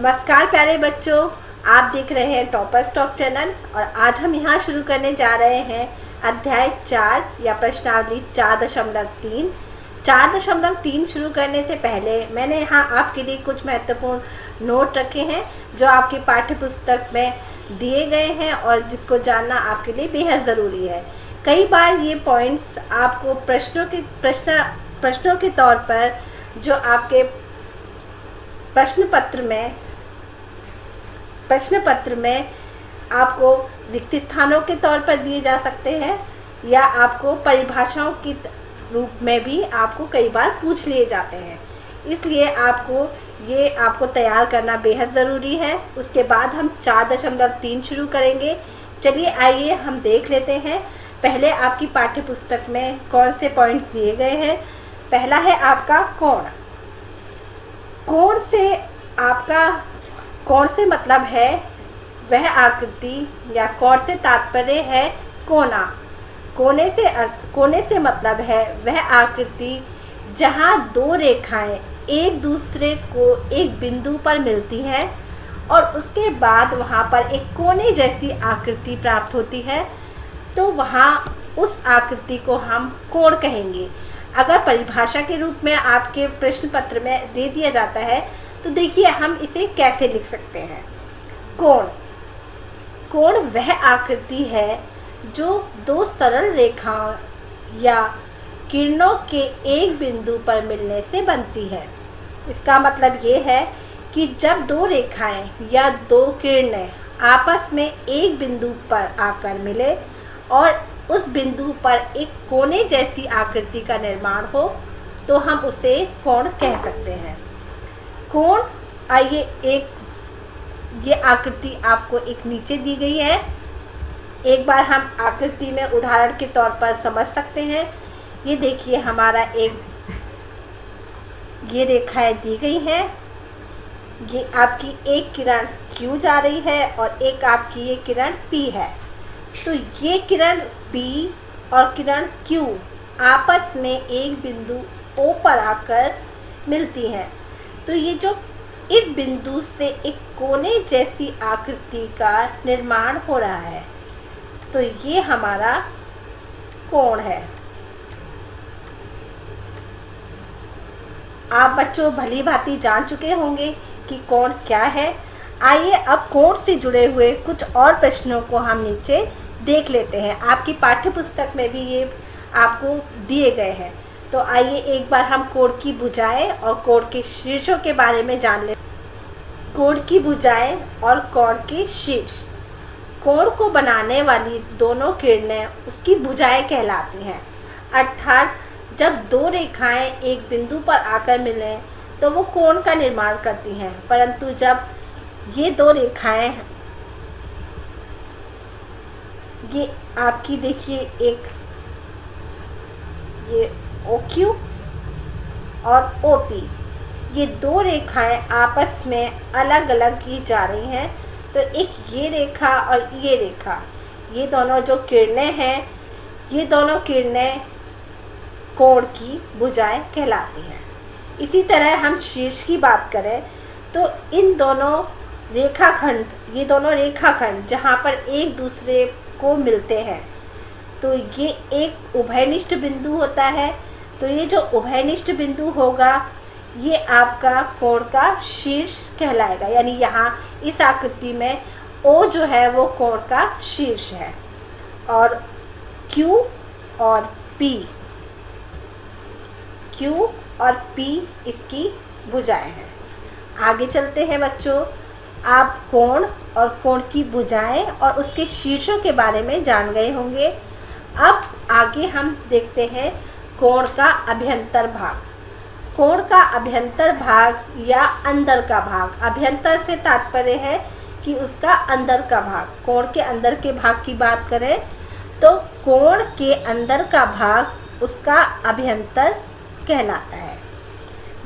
नमस्कार प्यारे बच्चों, आप देख रहे हैं टॉपर स्टॉक चैनल और आज हम यहाँ शुरू करने जा रहे हैं अध्याय 4 या प्रश्नावली 4.3। 4.3 शुरू करने से पहले मैंने यहाँ आपके लिए कुछ महत्वपूर्ण नोट रखे हैं जो आपकी पाठ्य पुस्तक में दिए गए हैं और जिसको जानना आपके लिए बेहद ज़रूरी है। कई बार ये पॉइंट्स आपको प्रश्नों के तौर पर जो आपके प्रश्न पत्र में आपको रिक्त स्थानों के तौर पर दिए जा सकते हैं या आपको परिभाषाओं के रूप में भी आपको कई बार पूछ लिए जाते हैं। इसलिए आपको तैयार करना बेहद ज़रूरी है। उसके बाद हम 4.3 शुरू करेंगे। चलिए आइए हम देख लेते हैं पहले आपकी पाठ्य पुस्तक में कौन से पॉइंट्स दिए गए हैं। पहला है आपका कोण। कोण से मतलब है वह आकृति या कोण से तात्पर्य है कोना। कोने से मतलब है वह आकृति जहाँ दो रेखाएं एक दूसरे को एक बिंदु पर मिलती हैं और उसके बाद वहाँ पर एक कोने जैसी आकृति प्राप्त होती है, तो वहाँ उस आकृति को हम कोण कहेंगे। अगर परिभाषा के रूप में आपके प्रश्न पत्र में दे दिया जाता है तो देखिए हम इसे कैसे लिख सकते हैं। कोण वह आकृति है जो दो सरल रेखाओं या किरणों के एक बिंदु पर मिलने से बनती है। इसका मतलब ये है कि जब दो रेखाएं या दो किरणें आपस में एक बिंदु पर आकर मिले और उस बिंदु पर एक कोने जैसी आकृति का निर्माण हो तो हम उसे कोण कह सकते हैं। कोण, आइए ये आकृति आपको एक नीचे दी गई है। एक बार हम आकृति में उदाहरण के तौर पर समझ सकते हैं। ये देखिए हमारा ये रेखाएं दी गई हैं। ये आपकी एक किरण Q जा रही है और एक आपकी ये किरण P है। तो ये किरण P और किरण Q आपस में एक बिंदु O पर आकर मिलती हैं। तो ये जो इस बिंदु से एक कोने जैसी आकृति का निर्माण हो रहा है, तो ये हमारा कोण है। आप बच्चों भली भांति जान चुके होंगे कि कोण क्या है। आइए अब कोण से जुड़े हुए कुछ और प्रश्नों को हम नीचे देख लेते हैं। आपकी पाठ्य पुस्तक में भी ये आपको दिए गए हैं। तो आइए एक बार हम कोण की भुजाएं और कोण के शीर्षों के बारे में जान लें। कोण की भुजाएं और कोण के शीर्ष। कोण को बनाने वाली दोनों किरणें उसकी भुजाएं कहलाती हैं। अर्थात जब दो रेखाएं एक बिंदु पर आकर मिलें तो वो कोण का निर्माण करती हैं। परंतु जब ये दो रेखाएं, ये आपकी देखिए एक ये OQ और OP, ये दो रेखाएं आपस में अलग अलग की जा रही हैं। तो एक ये रेखा और ये रेखा, ये दोनों जो किरणें हैं, ये दोनों किरणें कोण की भुजाएं कहलाती हैं। इसी तरह हम शीर्ष की बात करें तो इन दोनों रेखाखंड, ये दोनों रेखाखंड जहाँ पर एक दूसरे को मिलते हैं, तो ये एक उभयनिष्ठ बिंदु होता है। तो ये जो उभयनिष्ठ बिंदु होगा ये आपका कोण का शीर्ष कहलाएगा। यानी यहाँ इस आकृति में O जो है वो कोण का शीर्ष है और Q और P इसकी भुजाएं हैं। आगे चलते हैं बच्चों। आप कोण और कोण की भुजाएं और उसके शीर्षों के बारे में जान गए होंगे। अब आगे हम देखते हैं कोण का अभ्यंतर भाग। कोण का अभ्यंतर भाग या अंदर का भाग। अभ्यंतर से तात्पर्य है कि उसका अंदर का भाग। कोण के अंदर के भाग की बात करें तो कोण के अंदर का भाग उसका अभ्यंतर कहलाता है।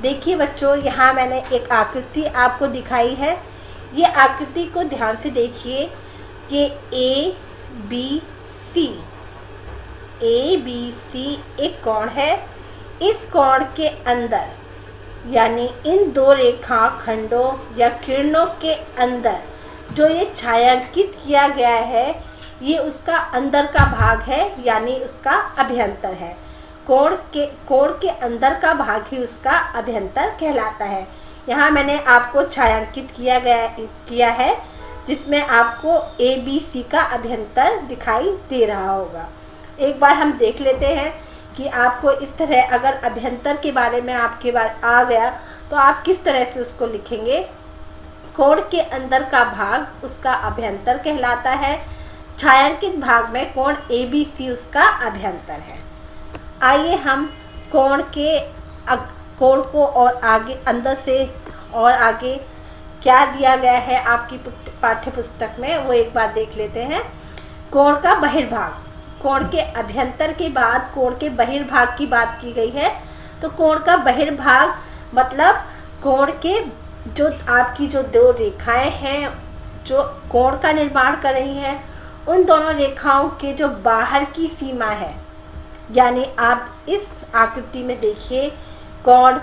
देखिए बच्चों, यहाँ मैंने एक आकृति आपको दिखाई है। ये आकृति को ध्यान से देखिए। ये ABC एक कोण है। इस कोण के अंदर यानी इन दो रेखा खंडों या किरणों के अंदर जो ये छायांकित किया गया है ये उसका अंदर का भाग है, यानी उसका अभ्यंतर है। कोण के अंदर का भाग ही उसका अभ्यंतर कहलाता है। यहाँ मैंने आपको छायांकित किया है जिसमें आपको ABC का अभ्यंतर दिखाई दे रहा होगा। एक बार हम देख लेते हैं कि आपको इस तरह अगर अभ्यंतर के बारे में आपके बार आ गया तो आप किस तरह से उसको लिखेंगे। कोण के अंदर का भाग उसका अभ्यंतर कहलाता है। छायांकित भाग में कोण ABC उसका अभ्यंतर है। आइए हम कोण को और आगे अंदर से और आगे क्या दिया गया है आपकी पाठ्य पुस्तक में वो एक बार देख लेते हैं। कोण का बहिर्भाग, कोण के अभ्यंतर के बाद कोण के बहिर्भाग की बात की गई है। तो कोण का बहिर्भाग मतलब कोण के जो आपकी जो दो रेखाएं हैं जो कोण का निर्माण कर रही हैं उन दोनों रेखाओं के जो बाहर की सीमा है, यानी आप इस आकृति में देखिए कोण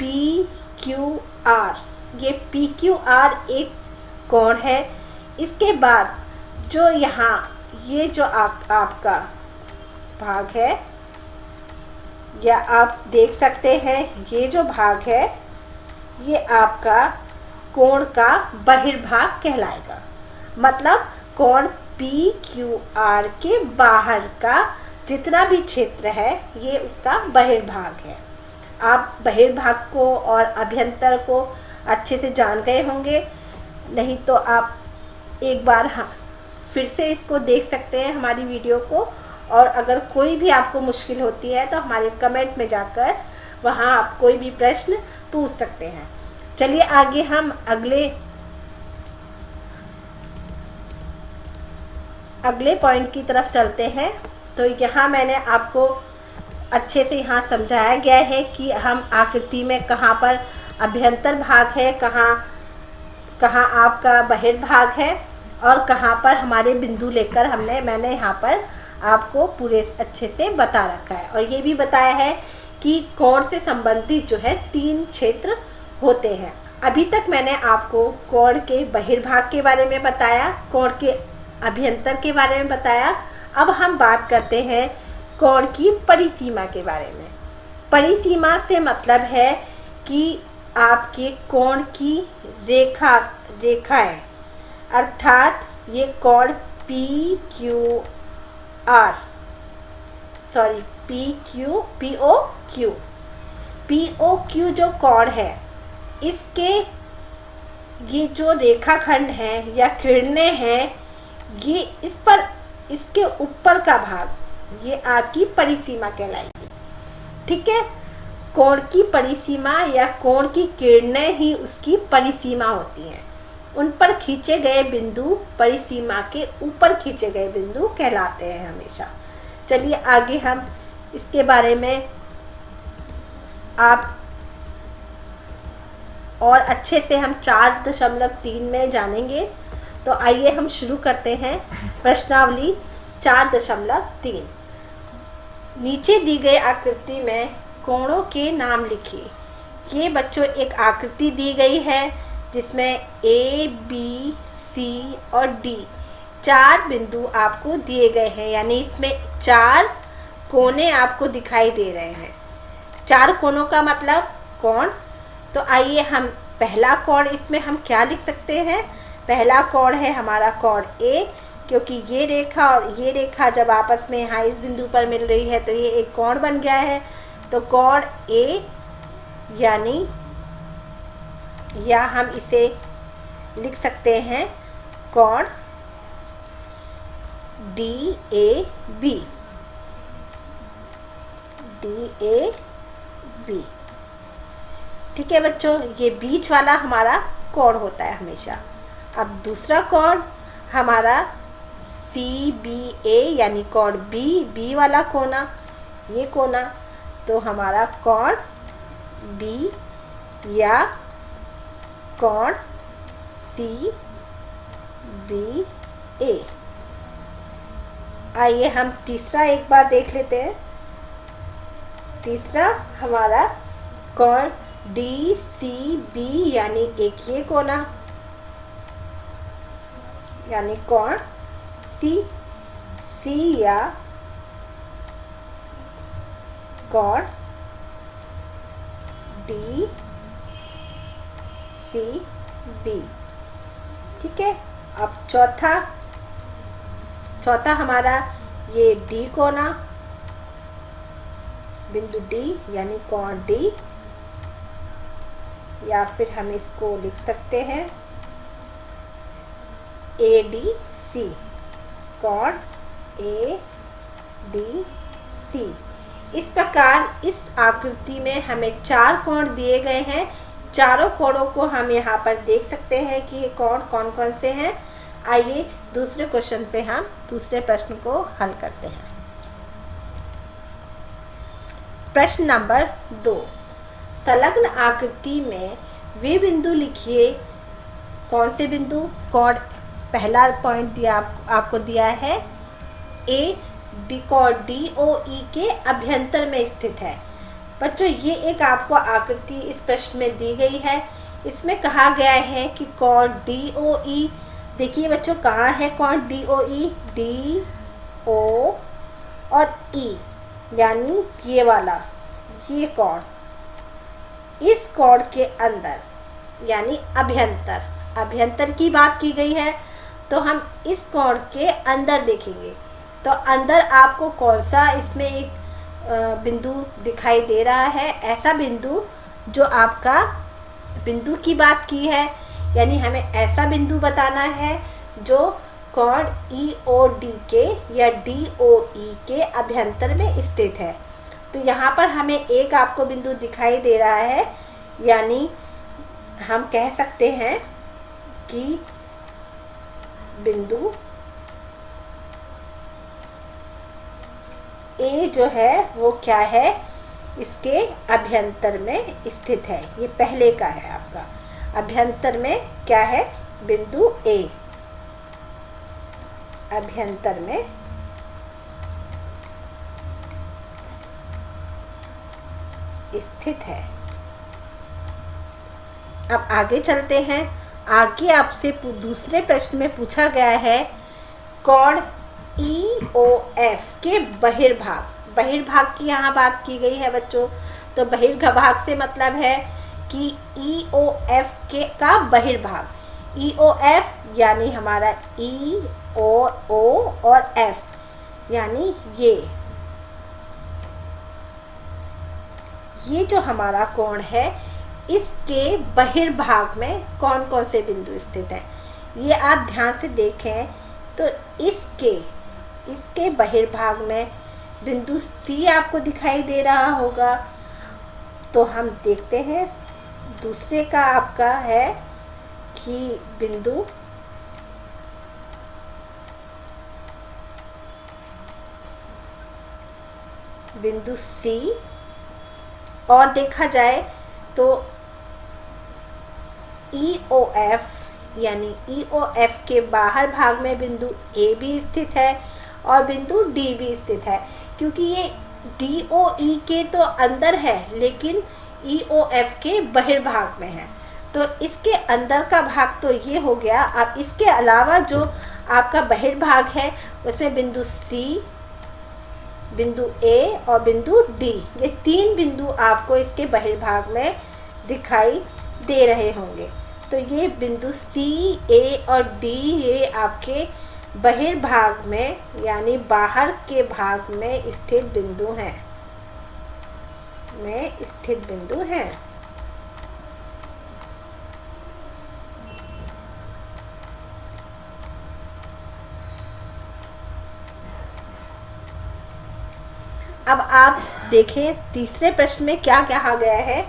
PQR, ये PQR एक कोण है। इसके बाद जो यहाँ ये जो आपका भाग है या आप देख सकते हैं ये जो भाग है ये आपका कोण का बहिर्भाग कहलाएगा। मतलब कोण PQR के बाहर का जितना भी क्षेत्र है ये उसका बहिर्भाग है। आप बहिर्भाग को और अभ्यंतर को अच्छे से जान गए होंगे, नहीं तो आप एक बार फिर से इसको देख सकते हैं हमारी वीडियो को। और अगर कोई भी आपको मुश्किल होती है तो हमारे कमेंट में जाकर वहाँ आप कोई भी प्रश्न पूछ सकते हैं। चलिए आगे हम अगले पॉइंट की तरफ चलते हैं। तो यहाँ मैंने आपको अच्छे से यहाँ समझाया गया है कि हम आकृति में कहाँ पर अभ्यंतर भाग है, कहाँ आपका बहिर्भाग है और कहाँ पर हमारे बिंदु लेकर मैंने यहाँ पर आपको पूरे अच्छे से बता रखा है। और ये भी बताया है कि कोण से संबंधित जो है 3 क्षेत्र होते हैं। अभी तक मैंने आपको कोण के बहिर्भाग के बारे में बताया, कोण के अभ्यंतर के बारे में बताया। अब हम बात करते हैं कोण की परिसीमा के बारे में। परिसीमा से मतलब है कि आपके कोण की रेखाएं, अर्थात ये कोण POQ जो कोण है इसके ये जो रेखाखंड हैं या किरणें हैं ये इसके ऊपर का भाग ये आपकी परिसीमा कहलाएगी। ठीक है, कोण की परिसीमा या कोण की किरणें ही उसकी परिसीमा होती हैं। उन पर खींचे गए बिंदु परिसीमा के ऊपर खींचे गए बिंदु कहलाते हैं हमेशा। चलिए आगे हम इसके बारे में आप और अच्छे से हम 4.3 में जानेंगे। तो आइए हम शुरू करते हैं प्रश्नावली 4.3। नीचे दी गई आकृति में कोणों के नाम लिखिए। ये बच्चों एक आकृति दी गई है जिसमें A, B, C और D 4 बिंदु आपको दिए गए हैं, यानी इसमें 4 कोने आपको दिखाई दे रहे हैं। 4 कोनों का मतलब कोण। तो आइए हम पहला कोण इसमें हम क्या लिख सकते हैं। पहला कोण है हमारा कोण A, क्योंकि ये रेखा और ये रेखा जब आपस में यहाँ इस बिंदु पर मिल रही है तो ये एक कोण बन गया है। तो कोण A यानी या हम इसे लिख सकते हैं कोण DAB। ठीक है बच्चों, ये बीच वाला हमारा कोण होता है हमेशा। अब दूसरा कोण हमारा CBA यानी कोण B वाला कोना, ये कोना तो हमारा कोण B या कोण CBA। आइए हम तीसरा एक बार देख लेते हैं। तीसरा हमारा कोण डी सी बी यानी एक ये कोना, यानी कोण सी या कोण डी सी बी। ठीक है, अब चौथा हमारा ये डी कोना, बिंदु डी यानी कोण डी, या फिर हम इसको लिख सकते हैं ए डी सी, कोण ए डी सी। इस प्रकार इस आकृति में हमें 4 कोण दिए गए हैं। चारों कोणों को हम यहाँ पर देख सकते हैं कि ये कोण कौन कौन से हैं। आइए दूसरे क्वेश्चन पे हम दूसरे प्रश्न को हल करते हैं। प्रश्न नंबर 2, संलग्न आकृति में वे बिंदु लिखिए। कौन से बिंदु? कोण, पहला पॉइंट दिया आपको दिया है ए डी, कोण डी ओ ई के अभ्यंतर में स्थित है। बच्चों ये एक आपको आकृति इस प्रश्न में दी गई है। इसमें कहा गया है कि कोण डी ओ ई, देखिए बच्चों कहाँ है कोण डी ओ ई? डी ओ और ई यानी ये वाला, ये कोण, इस कोण के अंदर यानी अभ्यंतर की बात की गई है। तो हम इस कोण के अंदर देखेंगे तो अंदर आपको कौन सा इसमें एक बिंदु दिखाई दे रहा है? ऐसा बिंदु जो आपका बिंदु की बात की है, यानी हमें ऐसा बिंदु बताना है जो कोण ई ओ डी के या डी ओ ई के अभ्यंतर में स्थित है। तो यहाँ पर हमें एक आपको बिंदु दिखाई दे रहा है, यानी हम कह सकते हैं कि बिंदु ए जो है वो क्या है? इसके अभ्यंतर में स्थित है। ये पहले का है आपका, अभ्यंतर में क्या है? बिंदु ए अभ्यंतर में स्थित है। अब आगे चलते हैं। आगे आपसे दूसरे प्रश्न में पूछा गया है कोण ई ओ एफ के बहिर्भाग की यहाँ बात की गई है बच्चों। तो बहिर्भाग से मतलब है कि ई ओ एफ का बहिर्भाग, ई ओ एफ यानी हमारा ई ओ और एफ यानी ये जो हमारा कोण है, इसके बहिर्भाग में कौन कौन से बिंदु स्थित हैं? ये आप ध्यान से देखें तो इसके बहिर्भाग में बिंदु सी आपको दिखाई दे रहा होगा। तो हम देखते हैं दूसरे का आपका है कि बिंदु सी, और देखा जाए तो ई ओ एफ यानी ई ओ एफ के बाहर भाग में बिंदु ए भी स्थित है और बिंदु डी भी स्थित है। क्योंकि ये डी ओ ई के तो अंदर है लेकिन ई ओ एफ के बहिर्भाग में है, तो इसके अंदर का भाग तो ये हो गया। अब इसके अलावा जो आपका बहिर्भाग है उसमें बिंदु सी, बिंदु ए और बिंदु डी, ये 3 बिंदु आपको इसके बहिर्भाग में दिखाई दे रहे होंगे। तो ये बिंदु सी, ए और डी ये आपके बहिर्भाग में यानी बाहर के भाग में स्थित बिंदु हैं। अब आप देखें तीसरे प्रश्न में क्या कहा गया है।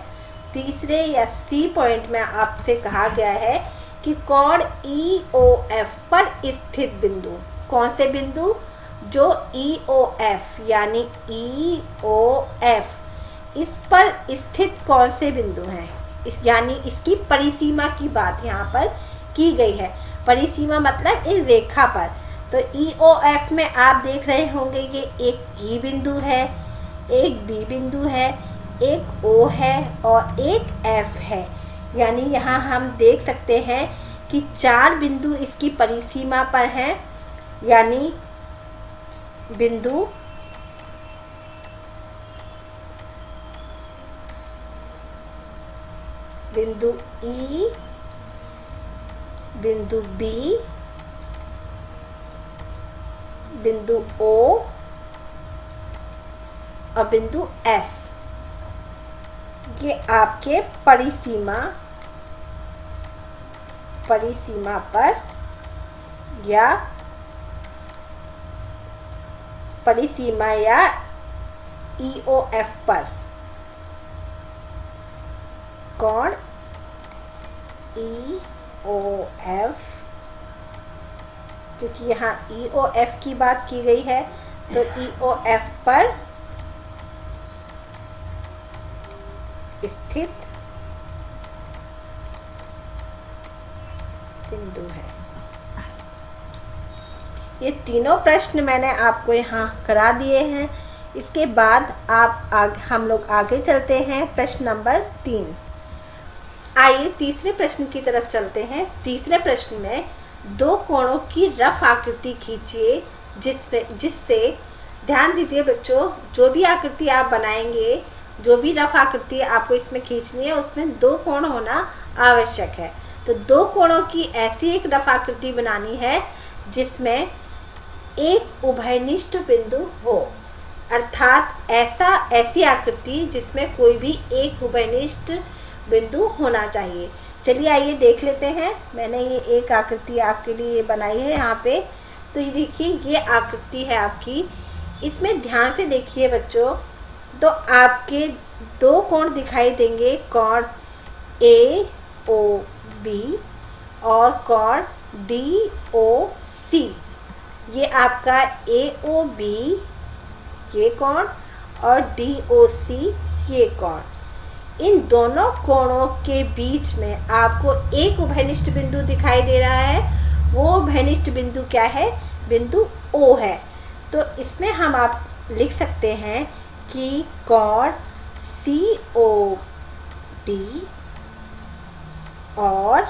तीसरे या सी पॉइंट में आपसे कहा गया है कि कोण ई ओ एफ पर स्थित बिंदु, कौन से बिंदु? जो ई ओ एफ यानी ई ओ एफ इस पर स्थित कौन से बिंदु हैं? यानी इसकी परिसीमा की बात यहाँ पर की गई है। परिसीमा मतलब इस रेखा पर। तो ई ओ एफ में आप देख रहे होंगे ये एक ई बिंदु है, एक बी बिंदु है, एक ओ है और एक एफ है, यानी यहाँ हम देख सकते हैं कि 4 बिंदु इसकी परिसीमा पर हैं, यानी बिंदु ई, बिंदु बी, बिंदु ओ और बिंदु एफ। ये आपके परिसीमा पर या परिसीमा या EOF पर कोण EOF, क्योंकि यहाँ EOF की बात की गई है तो EOF पर स्थित बिंदु है। ये तीनों प्रश्न मैंने आपको यहाँ करा दिए हैं। इसके बाद हम लोग आगे चलते हैं प्रश्न नंबर 3। आइए तीसरे प्रश्न की तरफ चलते हैं। तीसरे प्रश्न में 2 कोणों की रफ आकृति खींचिए जिससे ध्यान दीजिए बच्चों, जो भी आकृति आप बनाएंगे, जो भी रफ आकृति आपको इसमें खींचनी है उसमें 2 कोण होना आवश्यक है। तो 2 कोणों की ऐसी एक रफ आकृति बनानी है जिसमें एक उभयनिष्ठ बिंदु हो, अर्थात ऐसी आकृति जिसमें कोई भी एक उभयनिष्ठ बिंदु होना चाहिए। चलिए आइए देख लेते हैं। मैंने ये एक आकृति आपके लिए बनाई है यहाँ पे। तो ये देखिए, ये आकृति है आपकी। इसमें ध्यान से देखिए बच्चों, तो आपके 2 कोण दिखाई देंगे, कोण AOB और कोण DOC। ये आपका AOB ये कोण और DOC ये कोण। इन दोनों कोणों के बीच में आपको एक उभयनिष्ठ बिंदु दिखाई दे रहा है। वो उभयनिष्ठ बिंदु क्या है? बिंदु O है। तो इसमें हम आप लिख सकते हैं कि कोण COD और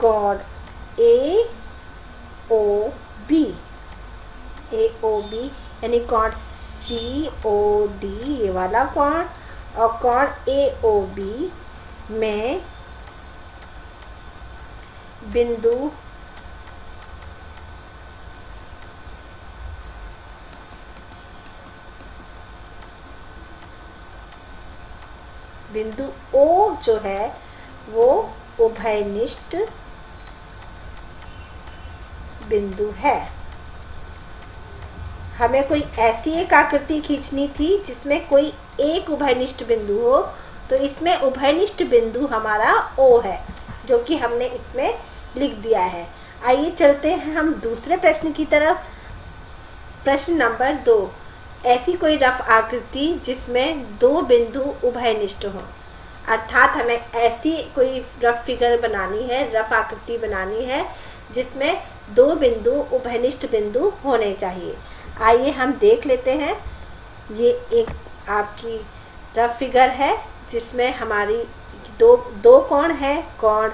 कोण AOB यानी कोण COD ये वाला कोण और कोण AOB में बिंदु O जो है वो उभयनिष्ठ बिंदु है। हमें कोई ऐसी एक आकृति खींचनी थी जिसमें कोई एक उभयनिष्ठ बिंदु हो, तो इसमें उभयनिष्ठ बिंदु हमारा O है, जो कि हमने इसमें लिख दिया है। आइए चलते हैं हम दूसरे प्रश्न की तरफ। प्रश्न नंबर 2, ऐसी कोई रफ आकृति जिसमें 2 बिंदु उभयनिष्ठ हों, अर्थात हमें ऐसी कोई रफ फिगर बनानी है, रफ आकृति बनानी है जिसमें 2 बिंदु उभयनिष्ठ बिंदु होने चाहिए। आइए हम देख लेते हैं। ये एक आपकी रफ फिगर है जिसमें हमारी दो कोण है, कोण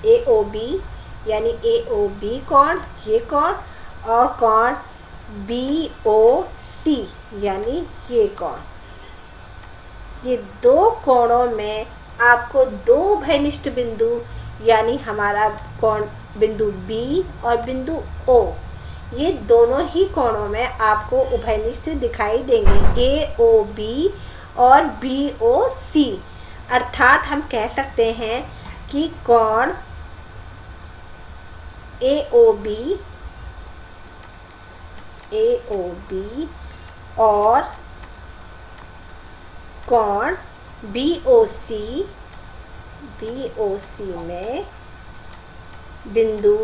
AOB यानी AOB कोण, ये कोण, और कोण BOC यानी ये कोण। ये 2 कोणों में आपको 2 उभयनिष्ठ बिंदु यानी हमारा कोण बिंदु B और बिंदु O, ये दोनों ही कोणों में आपको उभयनिष्ठ दिखाई देंगे, AOB और BOC। अर्थात हम कह सकते हैं कि कोण AOB और कोण BOC में बिंदु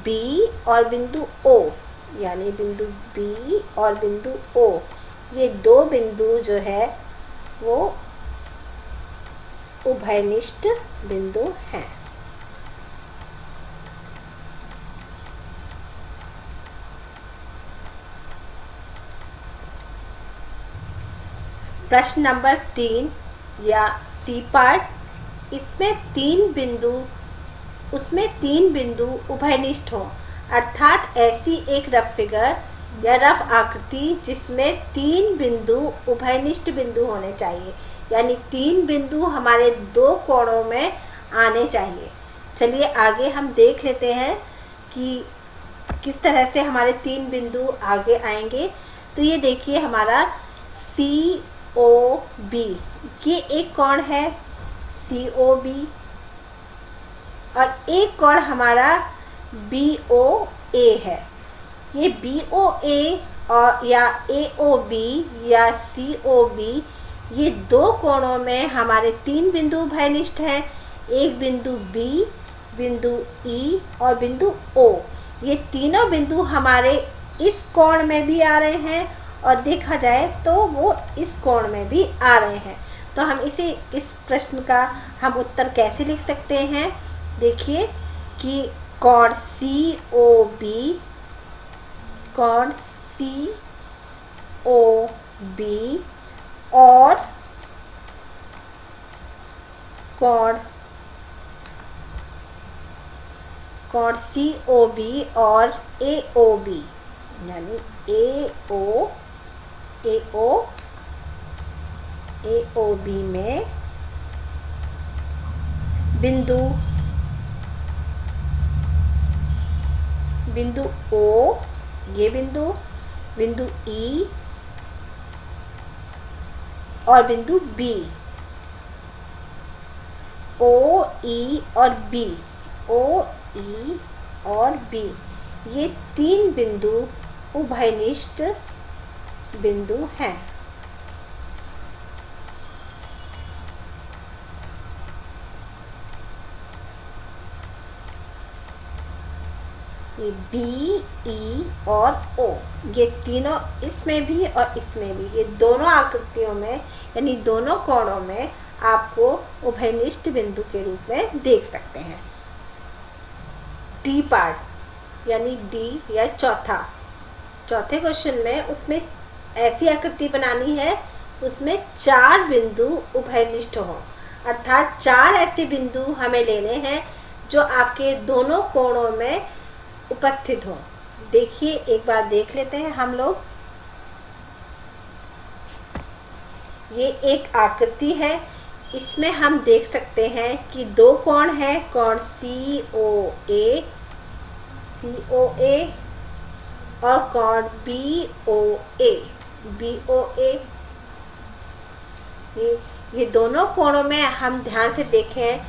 B और बिंदु O यानी बिंदु B और बिंदु O, ये 2 बिंदु जो है वो उभयनिष्ठ बिंदु हैं। प्रश्न नंबर 3 या सी पार्ट, उसमें तीन बिंदु उभयनिष्ठ हों, अर्थात ऐसी एक रफ फिगर या रफ आकृति जिसमें तीन बिंदु उभयनिष्ठ बिंदु होने चाहिए, यानी तीन बिंदु हमारे दो कोणों में आने चाहिए। चलिए आगे हम देख लेते हैं कि किस तरह से हमारे तीन बिंदु आगे आएंगे। तो ये देखिए हमारा COB, ये एक कोण है COB, और एक कोण हमारा BOA है। ये BOA और या AOB या COB, ये दो कोणों में हमारे तीन बिंदु उभयनिष्ठ हैं। एक बिंदु B, बिंदु E और बिंदु O। ये तीनों बिंदु हमारे इस कोण में भी आ रहे हैं, और देखा जाए तो वो इस कोण में भी आ रहे हैं। तो हम इस प्रश्न का हम उत्तर कैसे लिख सकते हैं? देखिए कि कोण COB और कोण COB और AOB, यानी AOB में बिंदु O, ये बिंदु E और बिंदु B, OE और B, ये तीन बिंदु उभयनिष्ठ बिंदु हैं। ये B, E और O, ये तीनों इसमें भी और इसमें भी, ये दोनों आकृतियों में यानी दोनों कोणों में आपको उभयनिष्ठ बिंदु के रूप में देख सकते हैं। डी पार्ट यानी D या चौथे क्वेश्चन में, उसमें ऐसी आकृति बनानी है उसमें चार बिंदु उभयनिष्ठ हों, अर्थात चार ऐसे बिंदु हमें लेने हैं जो आपके दोनों कोणों में उपस्थित हों। देखिए एक बार देख लेते हैं हम लोग। ये एक आकृति है, इसमें हम देख सकते हैं कि दो कोण हैं, कोण COA और कोण BOA। ये दोनों कोणों में हम ध्यान से देखें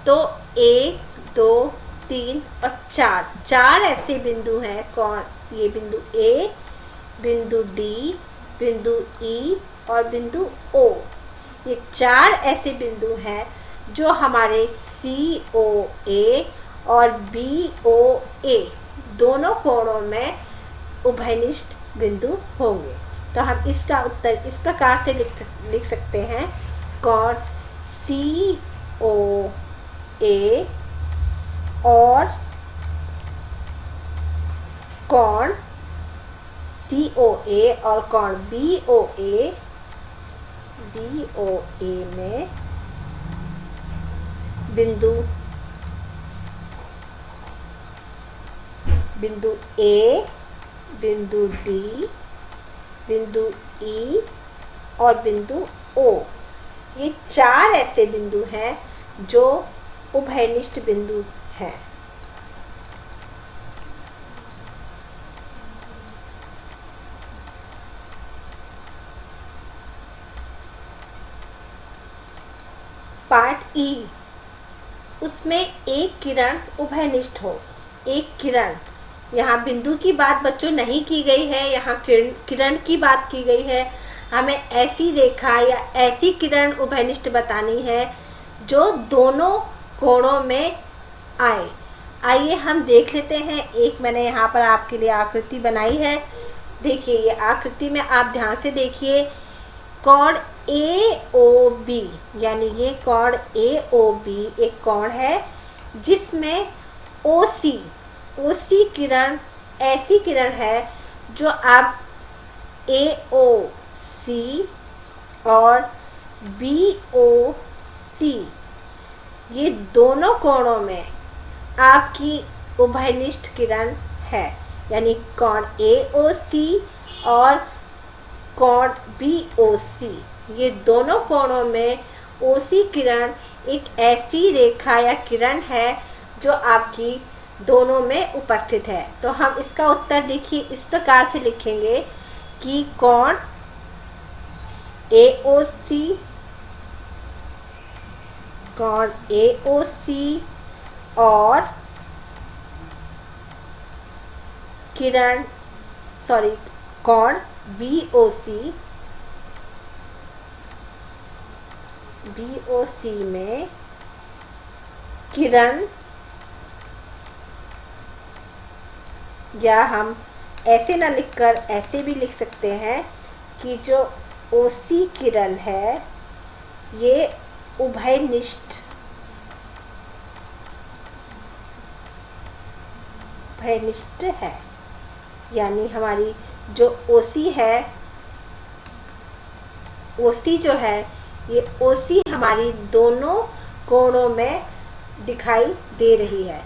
तो 1, 2, 3 और 4 ऐसे बिंदु हैं। कोण, ये बिंदु A, बिंदु D, बिंदु E और बिंदु O, ये चार ऐसे बिंदु हैं जो हमारे COA और BOA दोनों कोणों में उभयनिष्ठ बिंदु होंगे। तो हम इसका उत्तर इस प्रकार से लिख सकते हैं। कोण COA और कोण BOA में बिंदु A, बिंदु D, बिंदु E और बिंदु O, ये चार ऐसे बिंदु हैं जो उभयनिष्ठ बिंदु हैं। पार्ट E, उसमें एक किरण उभयनिष्ठ हो। एक किरण, यहाँ बिंदु की बात बच्चों नहीं की गई है, यहाँ किरण की बात की गई है। हमें ऐसी रेखा या ऐसी किरण उभयनिष्ठ बतानी है जो दोनों कोणों में आए। आइए हम देख लेते हैं। एक मैंने यहाँ पर आपके लिए आकृति बनाई है। देखिए ये आकृति में आप ध्यान से देखिए कोण ए ओ बी, यानी ये कोण ए ओ बी एक कोण है जिसमें ओ सी किरण ऐसी किरण है जो आप ए ओ सी और बी ओ सी ये दोनों कोणों में आपकी उभयनिष्ठ किरण है, यानी कोण ए ओ सी और कोण बी ओ सी ये दोनों कोणों में ओ सी किरण एक ऐसी रेखा या किरण है जो आपकी दोनों में उपस्थित है। तो हम इसका उत्तर देखिए इस प्रकार से लिखेंगे कि कोण ए ओ सी और कोण बी ओ सी में किरण, या हम ऐसे ना लिखकर ऐसे भी लिख सकते हैं कि जो ओ सी किरण है ये उभयनिष्ठ है, यानी हमारी जो ओसी है, ओसी जो है ये ओसी हमारी दोनों कोणों में दिखाई दे रही है।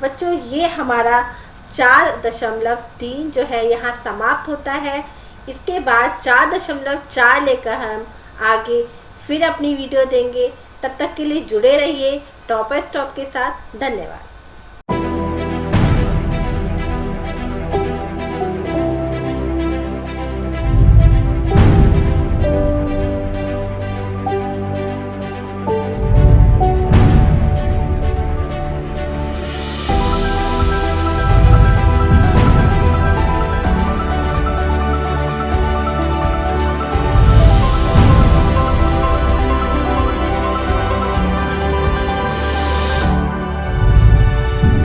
बच्चों ये हमारा 4.3 जो है यहाँ समाप्त होता है। इसके बाद 4.4 लेकर हम आगे फिर अपनी वीडियो देंगे। तब तक के लिए जुड़े रहिए टॉपर स्टॉप के साथ। धन्यवाद।